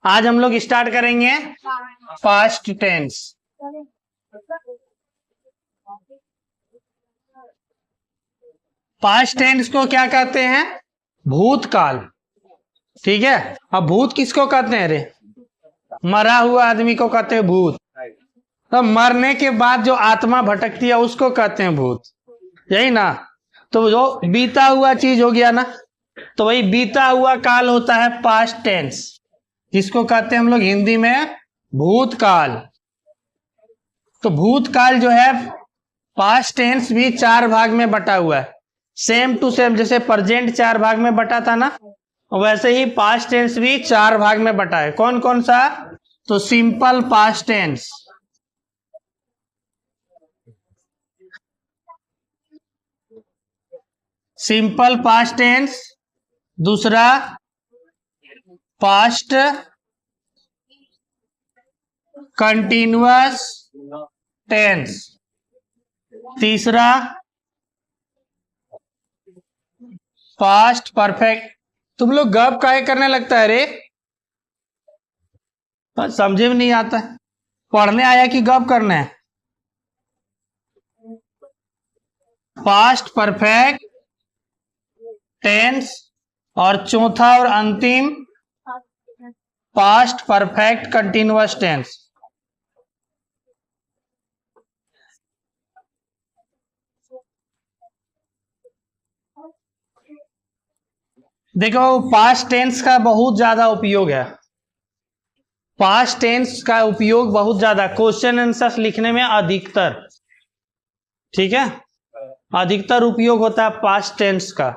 आज हम लोग स्टार्ट करेंगे पास्ट टेंस। पास्ट टेंस को क्या कहते हैं? भूतकाल। ठीक है। अब भूत किसको कहते हैं रे? मरा हुआ आदमी को कहते हैं भूत। तो मरने के बाद जो आत्मा भटकती है उसको कहते हैं भूत, यही ना। तो जो बीता हुआ चीज हो गया ना, तो वही बीता हुआ काल होता है पास्ट टेंस, जिसको कहते हैं हम लोग हिंदी में भूतकाल। तो भूतकाल जो है पास्ट टेंस भी 4 भाग में बटा हुआ है, सेम टू सेम। जैसे प्रेजेंट 4 भाग में बटा था ना, वैसे ही पास्ट टेंस भी 4 भाग में बटा है। कौन कौन सा? तो simple past tense, simple past tense. दूसरा पास्ट कंटिन्यूअस टेंस। तीसरा पास्ट परफेक्ट। तुम लोग गप काहे करने लगता है रे? समझे में नहीं आता है। पढ़ने आया कि गप करना है? पास्ट परफेक्ट टेंस और चौथा और अंतिम पास्ट परफेक्ट कंटिन्यूअस टेंस। देखो पास्ट टेंस का बहुत ज्यादा उपयोग है। पास्ट टेंस का उपयोग बहुत ज्यादा क्वेश्चन आंसर लिखने में अधिकतर, ठीक है, अधिकतर उपयोग होता है पास्ट टेंस का।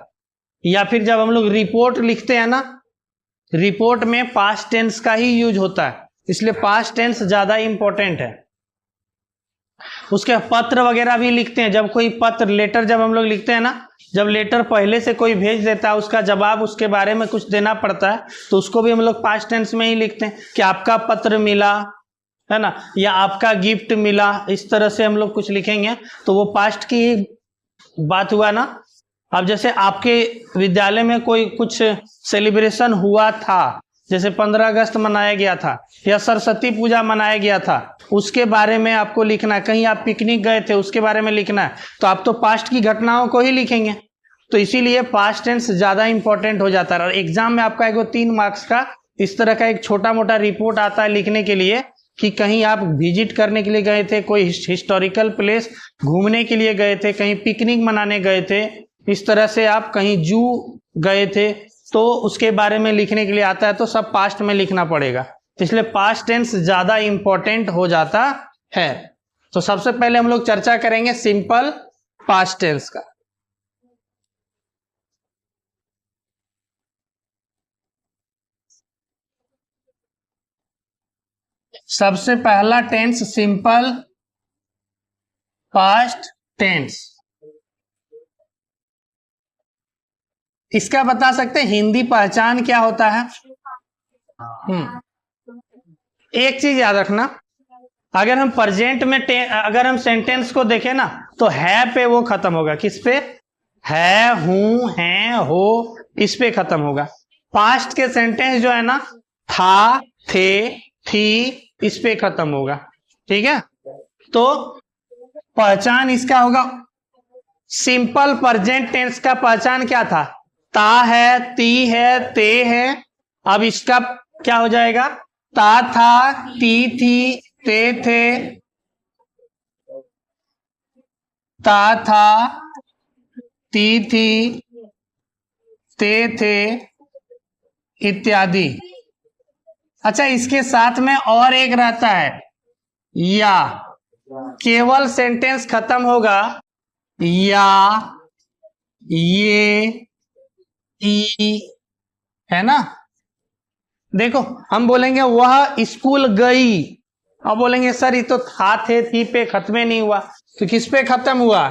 या फिर जब हम लोग रिपोर्ट लिखते हैं ना, रिपोर्ट में पास्ट टेंस का ही यूज होता है, इसलिए पास्ट टेंस ज्यादा इंपॉर्टेंट है। उसके पत्र वगैरह भी लिखते हैं, जब कोई पत्र लेटर जब हम लोग लिखते हैं ना, जब लेटर पहले से कोई भेज देता है, उसका जवाब उसके बारे में कुछ देना पड़ता है, तो उसको भी हम लोग पास्ट टेंस में ही लिखते हैं कि आपका पत्र मिला, है ना, या आपका गिफ्ट मिला। इस तरह से हम लोग कुछ लिखेंगे तो वो पास्ट की ही बात हुआ ना। अब जैसे आपके विद्यालय में कोई कुछ सेलिब्रेशन हुआ था, जैसे 15 अगस्त मनाया गया था या सरस्वती पूजा मनाया गया था, उसके बारे में आपको लिखना है। कहीं आप पिकनिक गए थे, उसके बारे में लिखना है, तो आप तो पास्ट की घटनाओं को ही लिखेंगे। तो इसीलिए पास्ट टेंस ज्यादा इंपॉर्टेंट हो जाता है। और एग्जाम में आपका एक 3 मार्क्स का इस तरह का एक छोटा मोटा रिपोर्ट आता है लिखने के लिए, कि कहीं आप विजिट करने के लिए गए थे, कोई हिस्टोरिकल प्लेस घूमने के लिए गए थे, कहीं पिकनिक मनाने गए थे, इस तरह से आप कहीं जू गए थे, तो उसके बारे में लिखने के लिए आता है, तो सब पास्ट में लिखना पड़ेगा। इसलिए पास्ट टेंस ज्यादा इंपॉर्टेंट हो जाता है। तो सबसे पहले हम लोग चर्चा करेंगे सिंपल पास्ट टेंस का। सबसे पहला टेंस सिंपल पास्ट टेंस। इसका बता सकते हैं हिंदी पहचान क्या होता है? एक चीज याद रखना, अगर हम प्रेजेंट में अगर हम सेंटेंस को देखें ना, तो है पे वो खत्म होगा। किस पे? है, हूं, हैं, हो, इस पे खत्म होगा। पास्ट के सेंटेंस जो है ना, था, थे, थी, इस पे खत्म होगा। ठीक है। तो पहचान इसका होगा, सिंपल प्रेजेंट टेंस का पहचान क्या था? ता है, ती है, ते है। अब इसका क्या हो जाएगा? ता था, ती थी, ते थे, ता था, ती थी, ते थे, इत्यादि। अच्छा, इसके साथ में और एक रहता है या। केवल सेंटेंस खत्म होगा या, ये, ई, है ना। देखो हम बोलेंगे वह स्कूल गई, अब बोलेंगे सर ये तो था, थे, थी पे खत्म नहीं हुआ, तो किस पे खत्म हुआ?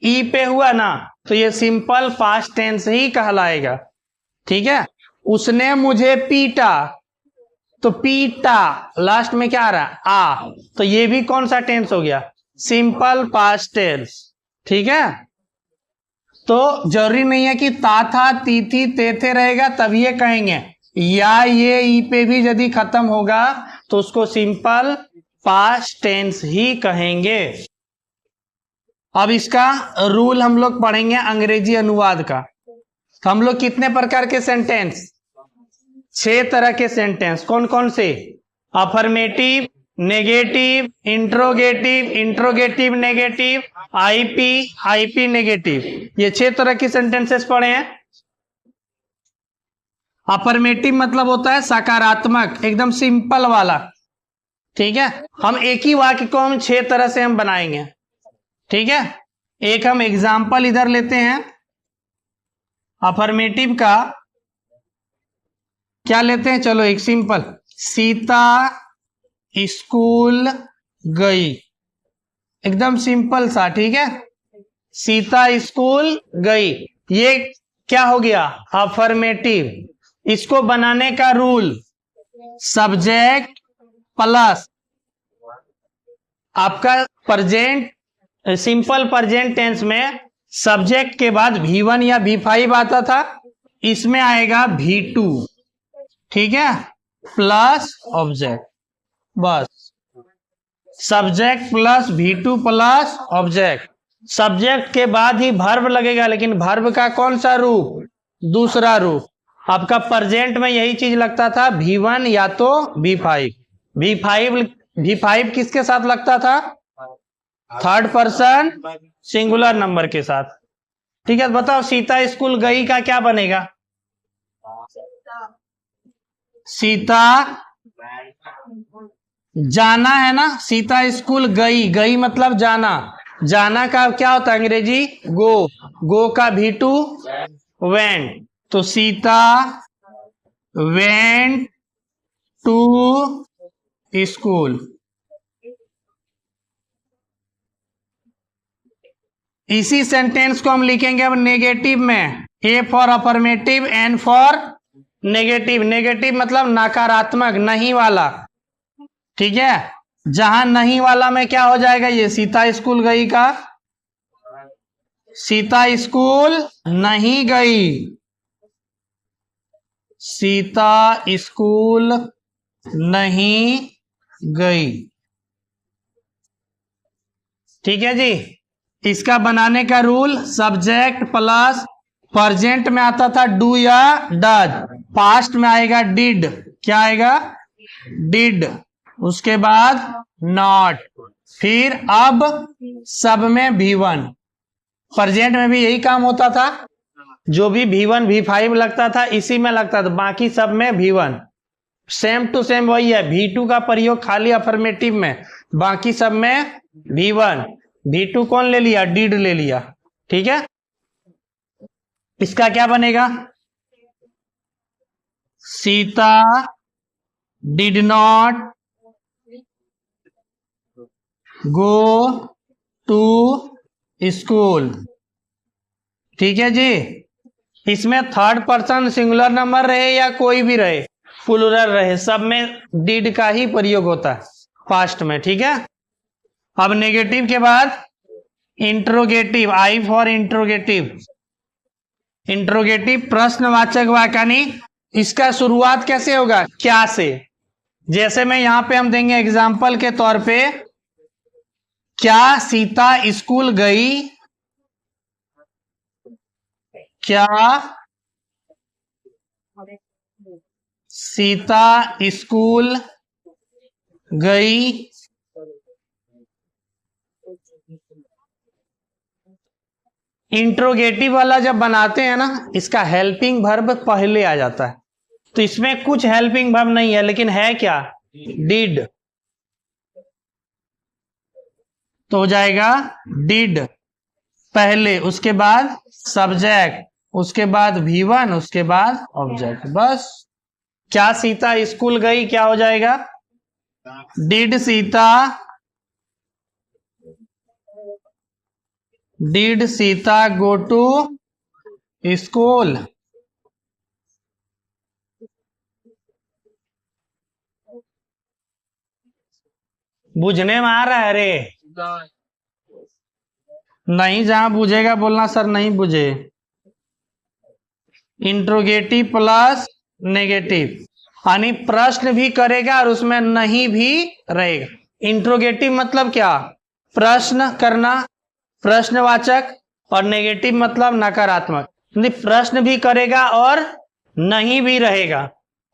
ई पे हुआ ना, तो ये सिंपल पास्ट टेंस ही कहलाएगा। ठीक है। उसने मुझे पीटा, तो पीटा लास्ट में क्या आ रहा है? आ, तो ये भी कौन सा टेंस हो गया? Simple past tense. ठीक है। तो जरूरी नहीं है कि ता था, ती थी, ते थे रहेगा तब ये कहेंगे, या ये ई पे भी यदि खत्म होगा तो उसको सिंपल पास्ट टेंस ही कहेंगे। अब इसका रूल हम लोग पढ़ेंगे अंग्रेजी अनुवाद का। तो हम लोग कितने प्रकार के सेंटेंस, 6 तरह के सेंटेंस, कौन कौन से? Affirmative, negative, interrogative, interrogative negative, IP, IP negative, ये 6 तरह की सेंटेंसेस पढ़े हैं। अफर्मेटिव मतलब होता है सकारात्मक, एकदम सिंपल वाला, ठीक है। हम एक ही वाक्य को हम 6 तरह से हम बनाएंगे, ठीक है। एक हम एग्जाम्पल इधर लेते हैं अफर्मेटिव का, क्या लेते हैं, चलो एक सिंपल, सीता स्कूल गई, एकदम सिंपल सा, ठीक है। सीता स्कूल गई, ये क्या हो गया, अफर्मेटिव। इसको बनाने का रूल, सब्जेक्ट प्लस आपका प्रेजेंट, सिंपल प्रेजेंट टेंस में सब्जेक्ट के बाद V1 या V5 आता था, इसमें आएगा V2, ठीक है, प्लस ऑब्जेक्ट, बस subject plus V2 plus object. Subject के बाद ही वर्ब लगेगा, लेकिन वर्ब का कौन सा रूप, दूसरा रूप। आपका प्रेजेंट में यही चीज लगता था, V1 या तो V5। V5 किसके साथ लगता था, थर्ड पर्सन सिंगुलर नंबर के साथ, ठीक है। बताओ सीता स्कूल गई का क्या बनेगा, सीता जाना है ना, सीता स्कूल गई, गई मतलब जाना, जाना का क्या होता है अंग्रेजी, गो, गो का V2 वेंट, तो सीता वेंट टू स्कूल। इसी सेंटेंस को हम लिखेंगे अब नेगेटिव में, A for affirmative, N for negative. Negative मतलब नकारात्मक, नहीं वाला, ठीक है। जहां नहीं वाला में क्या हो जाएगा, ये सीता स्कूल गई का, सीता स्कूल नहीं गई, सीता स्कूल नहीं गई, ठीक है जी। इसका बनाने का रूल, सब्जेक्ट प्लस प्रेजेंट में आता था डू या डज, पास्ट में आएगा डिड, क्या आएगा, डिड, उसके बाद नॉट, फिर अब सब में V1। प्रेजेंट में भी यही काम होता था, जो भी V1 V5 लगता था इसी में लगता था, बाकी सब में V1, सेम टू सेम वही है। V2 का प्रयोग खाली अफर्मेटिव में, बाकी सब में V1। V2 कौन ले लिया, डिड ले लिया, ठीक है। इसका क्या बनेगा, Sita did not go to school, ठीक है जी। इसमें थर्ड पर्सन सिंगुलर नंबर रहे या कोई भी रहे, प्लूरल रहे, सब में डिड का ही प्रयोग होता है पास्ट में, ठीक है। अब नेगेटिव के बाद interrogative, I for interrogative. Interrogative प्रश्नवाचक वाक्यानी, इसका शुरुआत कैसे होगा, क्या से। जैसे में यहां पे हम देंगे एग्जाम्पल के तौर पे, क्या सीता स्कूल गई, क्या सीता स्कूल गई। इंट्रोगेटिव वाला जब बनाते हैं ना, इसका हेल्पिंग वर्ब पहले आ जाता है, तो इसमें कुछ हेल्पिंग वर्ब नहीं है, लेकिन है क्या, डिड, तो हो जाएगा डिड पहले, उसके बाद सब्जेक्ट, उसके बाद V1, उसके बाद ऑब्जेक्ट, बस। क्या सीता स्कूल गई, क्या हो जाएगा, did Sita, did Sita go to school. बुझने में आ रहा है रे, नहीं, जहां बुझेगा बोलना सर नहीं बुझे। इंट्रोगेटिव प्लस नेगेटिव, यानी प्रश्न भी करेगा और उसमें नहीं भी रहेगा। इंट्रोगेटिव मतलब क्या? प्रश्न करना, प्रश्नवाचक, और नेगेटिव मतलब नकारात्मक। प्रश्न भी करेगा और नहीं भी रहेगा।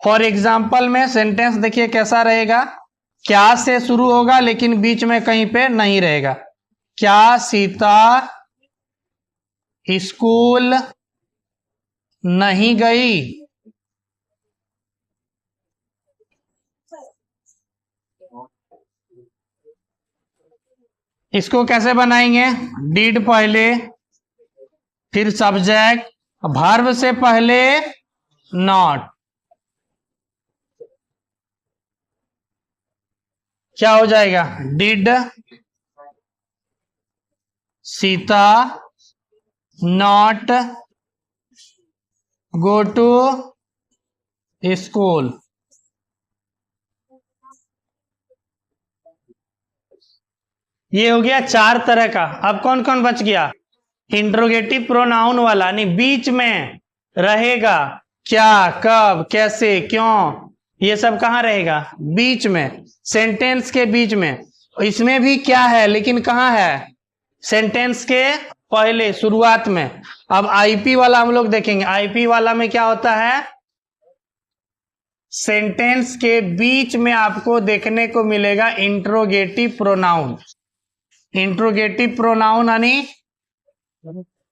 फॉर एग्जाम्पल में सेंटेंस देखिए कैसा रहेगा। क्या से शुरू होगा लेकिन बीच में कहीं पे नहीं रहेगा। क्या सीता स्कूल नहीं गई? इसको कैसे बनाएंगे? डिड पहले, फिर सब्जेक्ट, वर्ब से पहले नॉट। क्या हो जाएगा? Did Sita not go to school. ये हो गया 4 तरह का। अब कौन कौन बच गया? इंट्रोगेटिव प्रोनाउन वाला, यानी बीच में रहेगा। क्या, कब, कैसे, क्यों, ये सब कहाँ रहेगा? बीच में, सेंटेंस के बीच में। इसमें भी क्या है लेकिन कहाँ है? सेंटेंस के पहले, शुरुआत में। अब आईपी वाला हम लोग देखेंगे। आईपी वाला में क्या होता है? सेंटेंस के बीच में आपको देखने को मिलेगा इंट्रोगेटिव प्रोनाउन। इंट्रोगेटिव प्रोनाउन यानी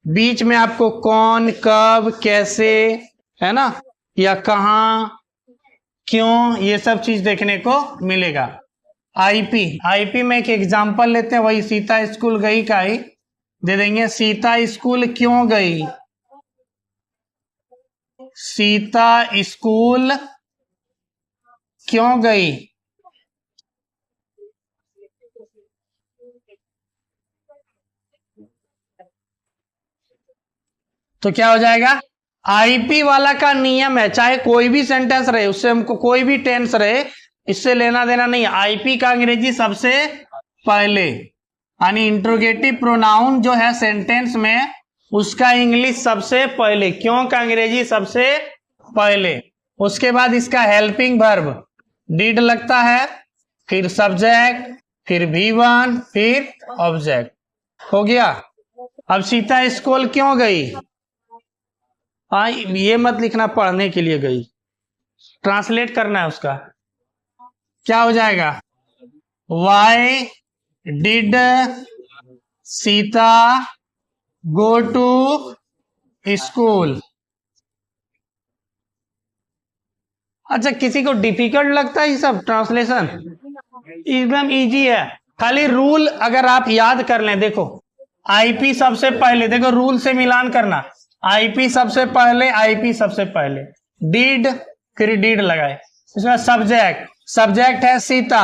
बीच में आपको कौन, कब, कैसे, है ना, या कहां, क्यों, ये सब चीज देखने को मिलेगा। आईपी, आईपी में एक एग्जांपल लेते हैं, वही सीता स्कूल गई का ही दे देंगे। सीता स्कूल क्यों गई? सीता स्कूल क्यों गई? तो क्या हो जाएगा? आईपी वाला का नियम है, चाहे कोई भी सेंटेंस रहे, उससे हमको कोई भी टेंस रहे, इससे लेना देना नहीं। आईपी का अंग्रेजी सबसे पहले, यानी इंट्रोगेटिव प्रोनाउन जो है सेंटेंस में, उसका इंग्लिश सबसे पहले, क्यों का अंग्रेजी सबसे पहले। उसके बाद इसका हेल्पिंग वर्ब डिड लगता है, फिर सब्जेक्ट, फिर V1, फिर ऑब्जेक्ट। हो गया। अब सीता स्कूल क्यों गई? हाँ, ये मत लिखना पढ़ने के लिए गई, ट्रांसलेट करना है उसका। क्या हो जाएगा? Why did Sita go to school. अच्छा, किसी को डिफिकल्ट लगता है ये सब ट्रांसलेशन? एकदम इजी है। खाली रूल अगर आप याद कर लें, देखो आईपी सबसे पहले, देखो रूल से मिलान करना। आईपी सबसे पहले, आईपी सबसे पहले, डिड, फिर डिड लगाए। इसमें सब्जेक्ट, सब्जेक्ट है सीता,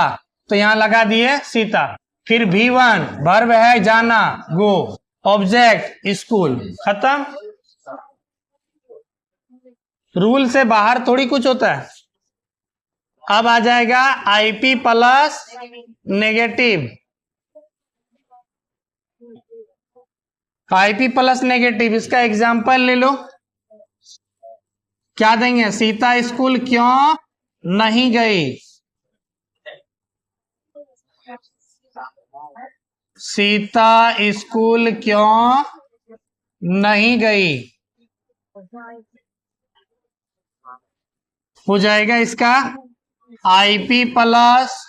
तो यहां लगा दिए सीता। फिर V1 वर्ब है जाना, गो। ऑब्जेक्ट स्कूल, खत्म। रूल से बाहर थोड़ी कुछ होता है। अब आ जाएगा IP plus negative. IP plus negative, इसका एग्जांपल ले लो। क्या देंगे? सीता स्कूल क्यों नहीं गई? सीता स्कूल क्यों नहीं गई? हो जाएगा इसका IP plus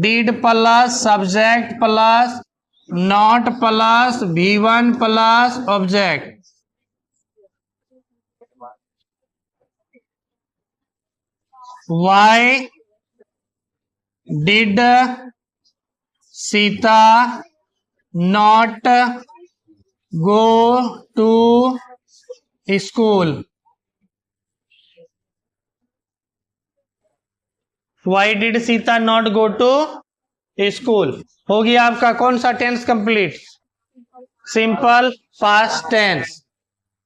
did plus subject plus not plus V1 plus object. Why did Sita not go to school? Why did Sita not go to school. हो गया आपका कौन सा tense complete? Simple past tense.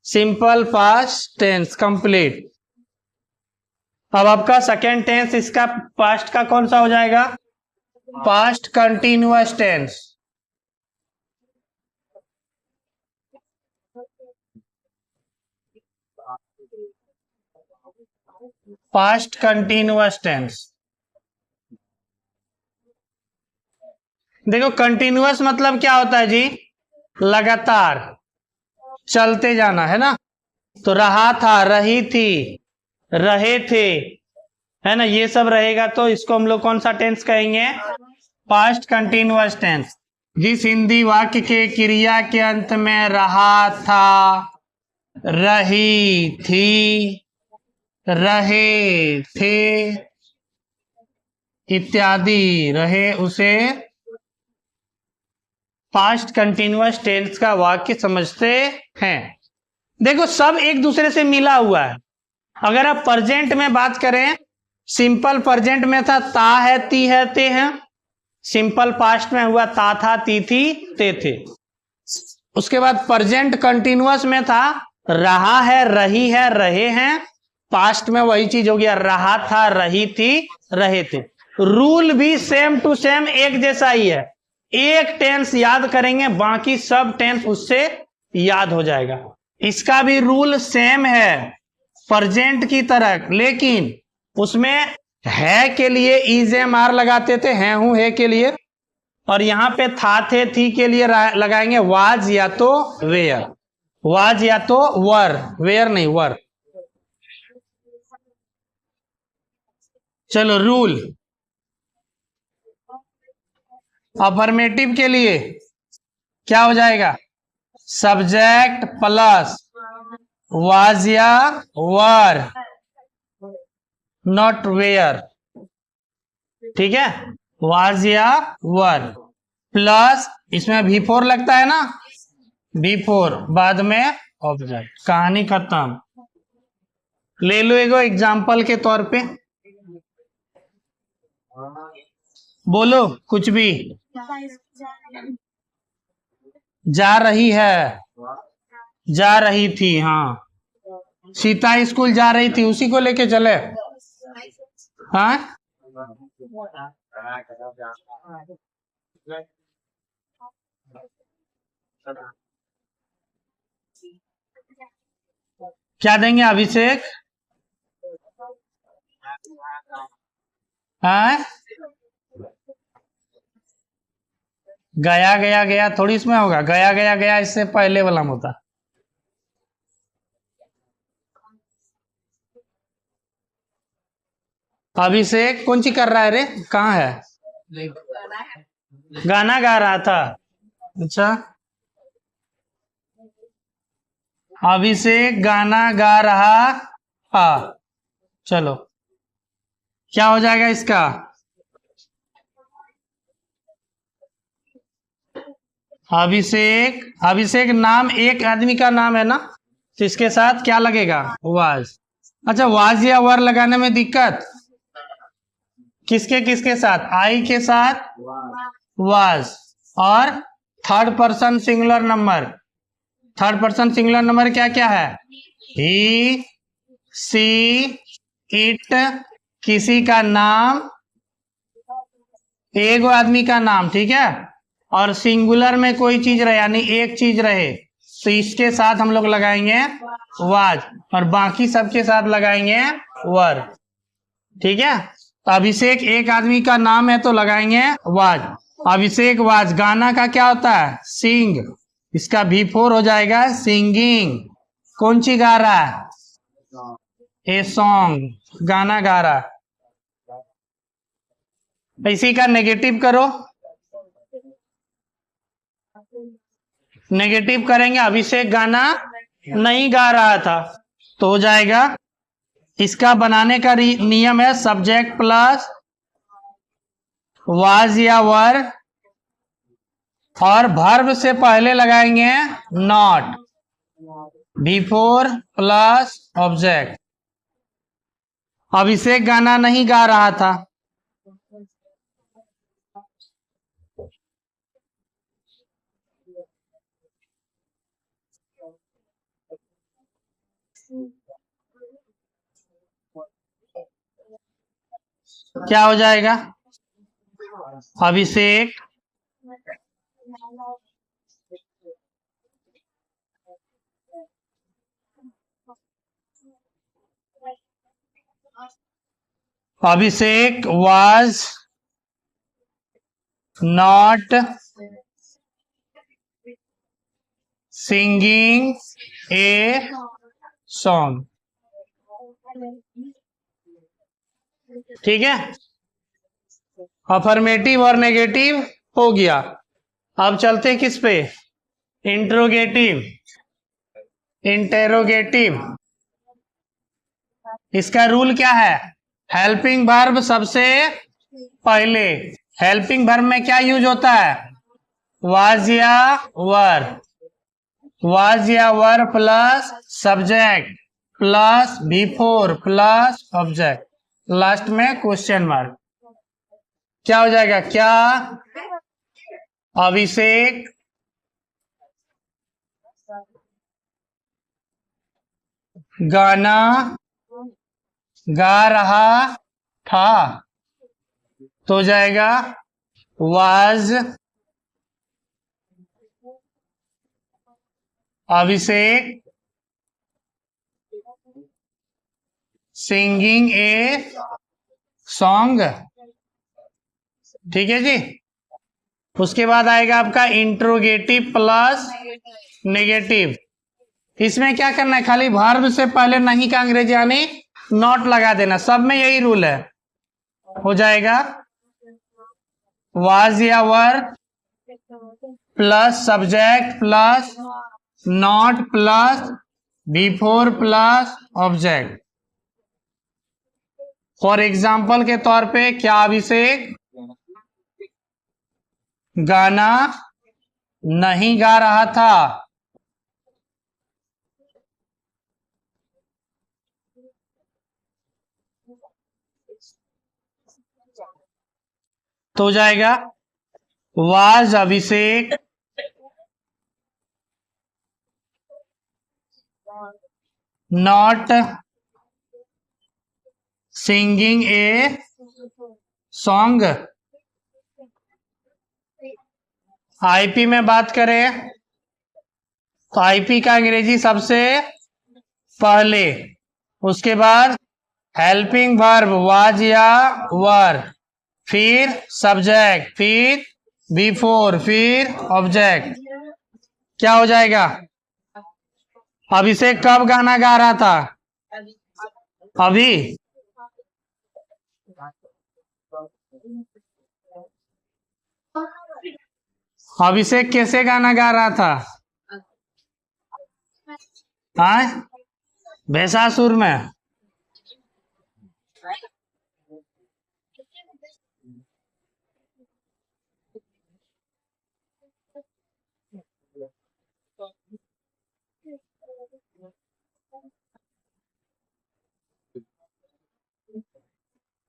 Simple past tense complete. अब आपका second tense, इसका past का कौन सा हो जाएगा? Past continuous tense. Past continuous tense. देखो कंटिन्यूअस मतलब क्या होता है जी, लगातार चलते जाना, है ना। तो रहा था, रही थी, रहे थे, है ना, ये सब रहेगा तो इसको हम लोग कौन सा टेंस कहेंगे, पास्ट कंटिन्यूअस टेंस। जिस हिंदी वाक्य के क्रिया के अंत में रहा था, रही थी, रहे थे इत्यादि रहे, उसे पास्ट कंटिन्यूअस टेंस का वाक्य समझते हैं। देखो सब एक दूसरे से मिला हुआ है। अगर आप प्रेजेंट में बात करें, सिंपल प्रेजेंट में था ता है, ती है, ते हैं। सिंपल पास्ट में हुआ ता था, ती थी, ते थे। उसके बाद प्रेजेंट कंटिन्यूअस में था रहा है, रही है, रहे हैं। पास्ट में वही चीज हो गया, रहा था, रही थी, रहे थे। रूल भी सेम टू सेम एक जैसा ही है। एक टेंस याद करेंगे, बाकी सब टेंस उससे याद हो जाएगा। इसका भी रूल सेम है प्रेजेंट की तरह, लेकिन उसमें है के लिए इज एम आर लगाते थे, है हूं, है के लिए। और यहां पे था, थे, थी के लिए लगाएंगे वाज या तो वेयर, वाज या तो वर, वेयर नहीं, वर। चलो रूल, अफर्मेटिव के लिए क्या हो जाएगा, सब्जेक्ट प्लस वाज या वर, नॉट वेयर। ठीक है, वाज या वर प्लस इसमें भी फोर लगता है ना, बी फोर बाद में ऑब्जेक्ट, कहानी खत्म। ले लो एगो एग्जाम्पल के तौर पे, बोलो कुछ भी। जा रही है, जा रही थी, हाँ। सीता स्कूल जा रही थी, उसी को लेके चले। हाँ, क्या देंगे अभिषेक, हाँ। गया गया गया थोड़ी इसमें होगा, गया गया गया इससे पहले वाला में होता। अभिषेक कौन सी कर रहा है रे, कहाँ है, गाना गा रहा था। अच्छा, अभिषेक गाना गा रहा था। चलो क्या हो जाएगा इसका, अभिषेक, अभिषेक नाम एक आदमी का नाम है ना, तो इसके साथ क्या लगेगा, वाज। अच्छा, वाज या वर लगाने में दिक्कत, किसके किसके साथ, आई के साथ वाज, और third person singular number. Third person singular number क्या क्या है, ही, सी, इट, किसी का नाम, एक आदमी का नाम, ठीक है। और सिंगुलर में कोई चीज रहे, यानी एक चीज रहे, तो इसके साथ हम लोग लगाएंगे वाज, और बाकी सबके साथ लगाएंगे वर। ठीक है, तो अभिषेक एक आदमी का नाम है तो लगाएंगे वाज। अभिषेक वाज, गाना का क्या होता है, सिंग, इसका भी फोर हो जाएगा, सिंगिंग। कौन सी गा रहा है, ए सॉन्ग, गाना गा रहा है। इसी का नेगेटिव करो, नेगेटिव करेंगे, अभिषेक गाना नहीं गा रहा था, तो हो जाएगा, इसका बनाने का नियम है सब्जेक्ट प्लस वाज या वर, और वर्ब से पहले लगाएंगे नॉट, बिफोर प्लस ऑब्जेक्ट। अभिषेक गाना नहीं गा रहा था, क्या हो जाएगा, अभिषेक अभिषेक was not singing a song। ठीक है, अफर्मेटिव और नेगेटिव हो गया। अब चलते हैं किस पे, इंट्रोगेटिव, इंटेरोगेटिव। इसका रूल क्या है, हेल्पिंग वर्ब सबसे पहले। हेल्पिंग वर्ब में क्या यूज होता है, वाज या वर, वाज या वर plus subject plus before plus object, last में क्वेश्चन मार्क। क्या हो जाएगा, क्या अभिषेक गाना गा रहा था, तो हो जाएगा was Abhishek singing a song. ठीक है जी। उसके बाद आएगा आपका इंट्रोगेटिव प्लस नेगेटिव। इसमें क्या करना है, खाली वर्ब से पहले नहीं का अंग्रेजी यानी नॉट लगा देना, सब में यही रूल है। हो जाएगा वाज या वर plus subject plus not plus before plus object. For example के तौर पे, क्या अभिषेक गाना नहीं गा रहा था, तो हो जाएगा was Abhishek not singing a song. IP में बात करें तो आईपी का अंग्रेजी सबसे पहले, उसके बाद हेल्पिंग वर्ब वाज या वर, फिर सब्जेक्ट, फिर बिफोर, फिर ऑब्जेक्ट। क्या हो जाएगा, अभिषेक कब गाना गा रहा था, अभी। अभिषेक कैसे गाना गा रहा था, हाँ भैंसासुर में।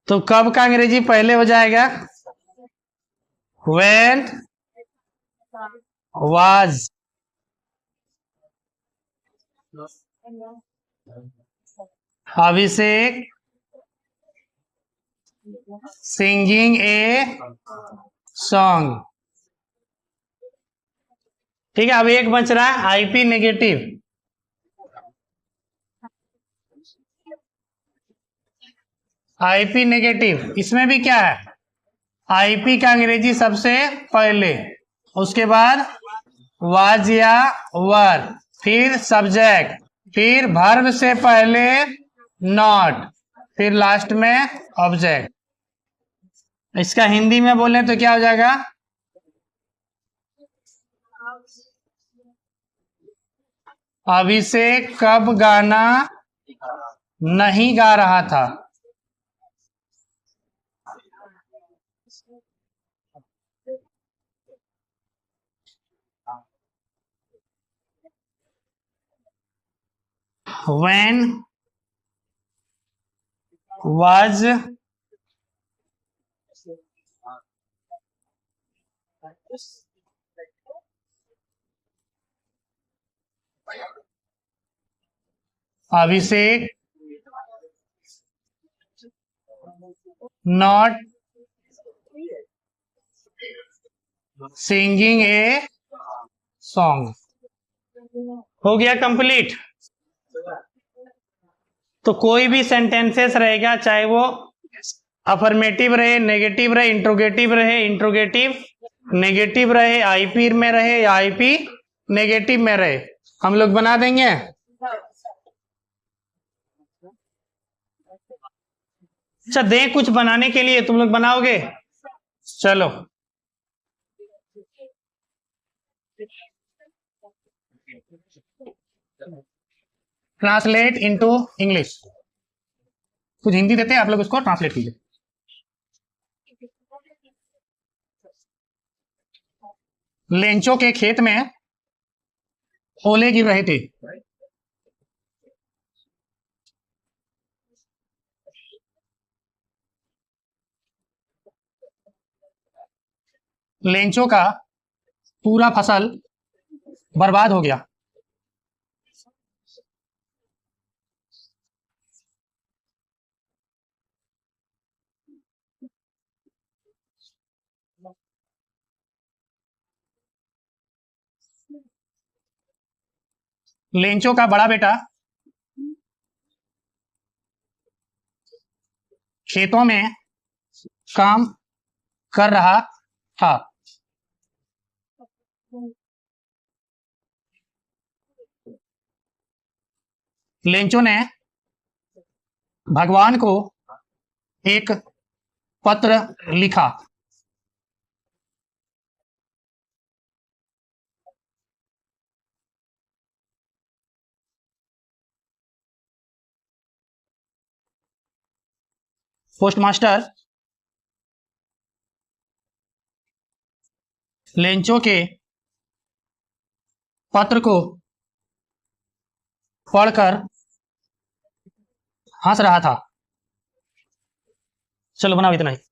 तो कब का अंग्रेजी पहले हो जाएगा, when was Abhishek singing a song. ठीक है, अब एक बच रहा है आईपी नेगेटिव। आईपी नेगेटिव, इसमें भी क्या है, आईपी का अंग्रेजी सबसे पहले, उसके बाद वाज या वर, फिर सब्जेक्ट, फिर वर्ब से पहले नॉट, फिर लास्ट में ऑब्जेक्ट। इसका हिंदी में बोले तो क्या हो जाएगा, अभिषेक कब गाना नहीं गा रहा था, when was Abhishek not singing a song. हो गया कंप्लीट। तो कोई भी सेंटेंसेस रहेगा, चाहे वो अफर्मेटिव रहे, नेगेटिव रहे, इंट्रोगेटिव रहे, इंट्रोगेटिव नेगेटिव रहे, आईपी में रहे या आईपी नेगेटिव में रहे, हम लोग बना देंगे। अच्छा दें कुछ बनाने के लिए, तुम लोग बनाओगे? चलो ट्रांसलेट इनटू इंग्लिश, कुछ हिंदी देते हैं, आप लोग उसको ट्रांसलेट कीजिए। लेंचो के खेत में ओले गिर रहे थे। लेंचो का पूरा फसल बर्बाद हो गया। लेंचो का बड़ा बेटा खेतों में काम कर रहा था। लेंचो ने भगवान को एक पत्र लिखा। पोस्टमास्टर लेंचो के पत्र को पढ़कर हंस रहा था। चलो बनाओ इतना ही।